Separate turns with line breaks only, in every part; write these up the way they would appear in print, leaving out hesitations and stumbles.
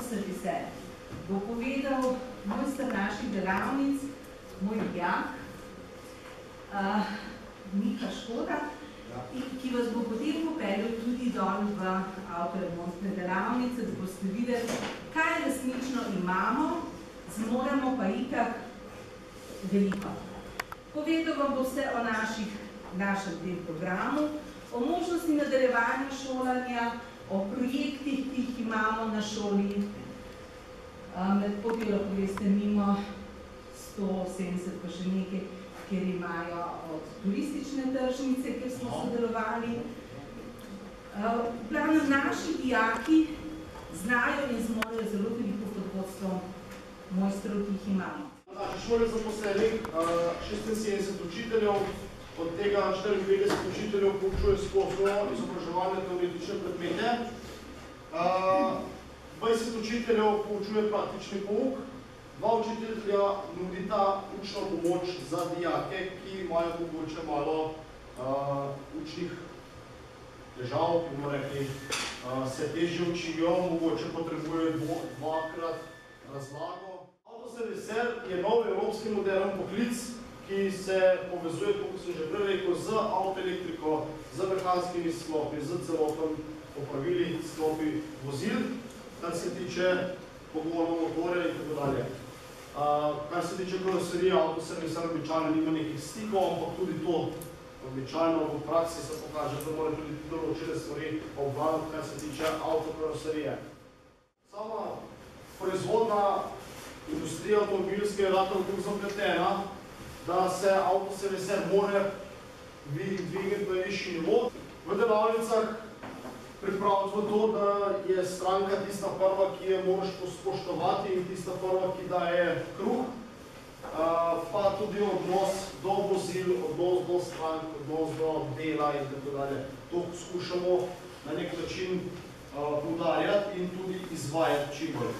avtoserviser bo povedal mojster naših delavnic, moj dijak, Miha Škoda, ki vas bo potem popeljal tudi dol v avtoremontne delavnice, da boste videli, kaj resnično imamo, zmoremo pa itak veliko. Povedal vam bo vse o našem tem programu, o možnosti nadaljevanja šolanja, o projektih, ki jih imamo na šoli. Med potjo lahko veste mimo 170 pa še nekaj, kjer imajo od turistične tržnice, kjer smo sodelovali. V glavnem naši dijaki znajo in zmorejo zelo veliko pod vodstvom mojstrov, ki jih imamo.
Na naši šoli je zaposlenih 76 učiteljev, od tega 54 učiteljev poučuje splošno izobraževalne teoretične predmete. 20 učiteljev poučuje praktični pouk, 2 učitelja nudita učno pomoč za dijake, ki imajo mogoče malo učnih težav, ki bomo rekli, se težje učijo, mogoče potrebujejo dvakrat razlago. Avtoserviser je nov evropski modern poklic, ki se povezuje, kot sem že prej rekel, z avtoelektriko, z mehanskimi sklopi, z celotom popravili sklopi vozil, kar se tiče pogona motorja in tako dalje. Kar se tiče karoserije, avtoserviser običajno nima nekih stikov, ampak tudi to običajno v praksi se pokaže, da mora tudi določene stvari obvladati, kar se tiče avtokaroserije. Sama proizvodna industrija avtomobilske je ratno tako zapletena, da se avtoserviser more dvigati na višji nivo. V delavnicah pripraviti v to, da je stranka tista prva, ki je moraš spoštovati in tista prva, ki daje kruh, pa tudi odnos do vozil, odnos do strank, odnos do dela in tako dalje. To skušamo na nek način poudarjati in tudi izvajati čim bolj.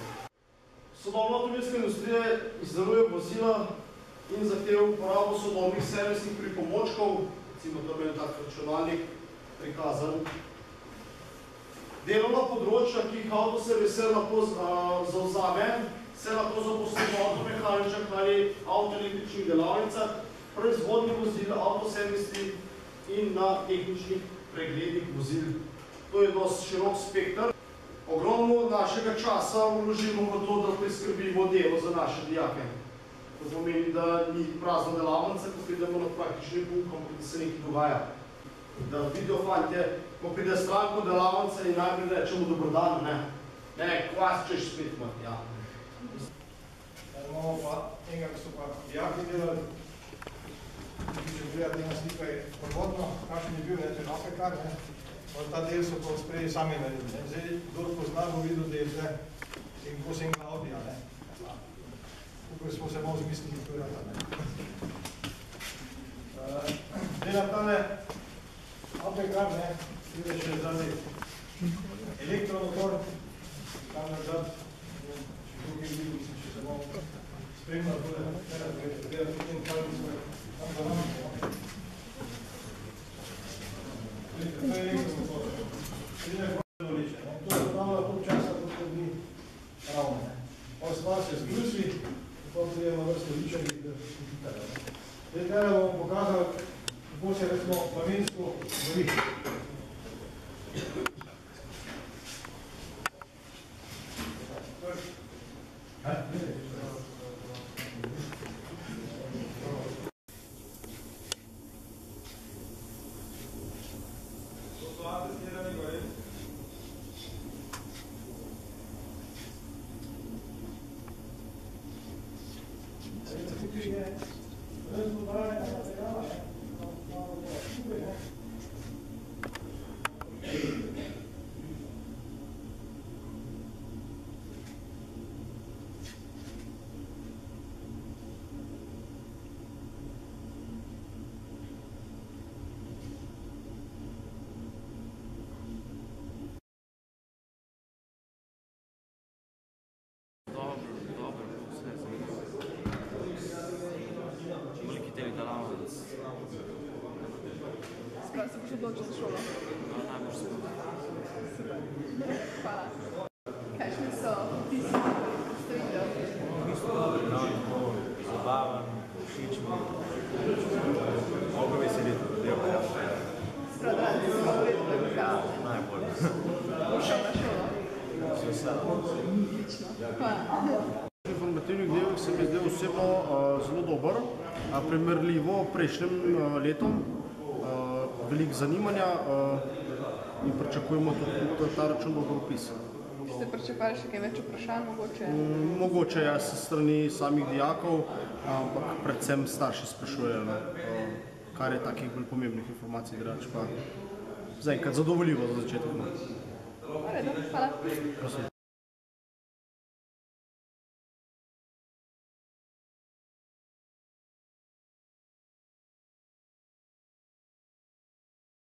Sodobna avtomobilska industrija izdeluje vozila in zahteva uporabo sodobnih servisnih pripomočkov, recimo to je tak računalnik prikazan. Delovna področja, ki jih avtoserviser lahko zavzame, se lahko zaposli v avtomehaničnih ali avtoelektričnih delavnicah, proizvodnih vozil, avtoservisih in na tehničnih pregledih vozil. To je dosti širok spekter. Ogromno našega časa vložimo v to, da priskrbimo delo za naše dijake. To pomeni, da ni prazna delavnica, ko pridemo na praktični pouk, ampak da se nekaj dogaja. Da vidijo fantje, ko pride stranko delavnice in najprej rečemo dobrodan, ne, kvas češ spet mat, ja.
Imamo pa enega, ko so pa dijaki delali, če gledati na slika je prvotno, kakšen je bil, to je napekar, ta del so pa sprejeli sami naredili. Zdaj, kdor pozna, bo videl delce in ko se jim Klaudija, tukaj smo se malo zmislili pojata. Zdaj na tale napekar, tudi še zdaj elektromotor, tam nazad, tukaj vidim, če se malo spremljal, gledati potem kaj tam za nami. To je elektromotor. To je popravljala toliko časa, kot bi ravno. Ostalo se zgrusi, pa prije na vrsto ličali, da se hitare. Zdaj treba bomo pokazali, kako se recimo namensko gori.
Skoro se boš odločil za šolo?
Najbolj se.
Hvala. Kakšni so vtisi Hvala.
Informativni dnevnik se mi zdel osebno zelo dober, primerljivo prejšnjim letom, veliko zanimanja in pričakujemo tudi ta račun dober opis.
Ste pričakovali še kaj več vprašanj mogoče?
Mogoče ja, s strani samih dijakov, ampak predvsem starši sprašujejo, kar je takih bolj pomembnih informacij, drugače pa zaenkrat zadovoljivo za začetek.
V redu, hvala.
Prosim.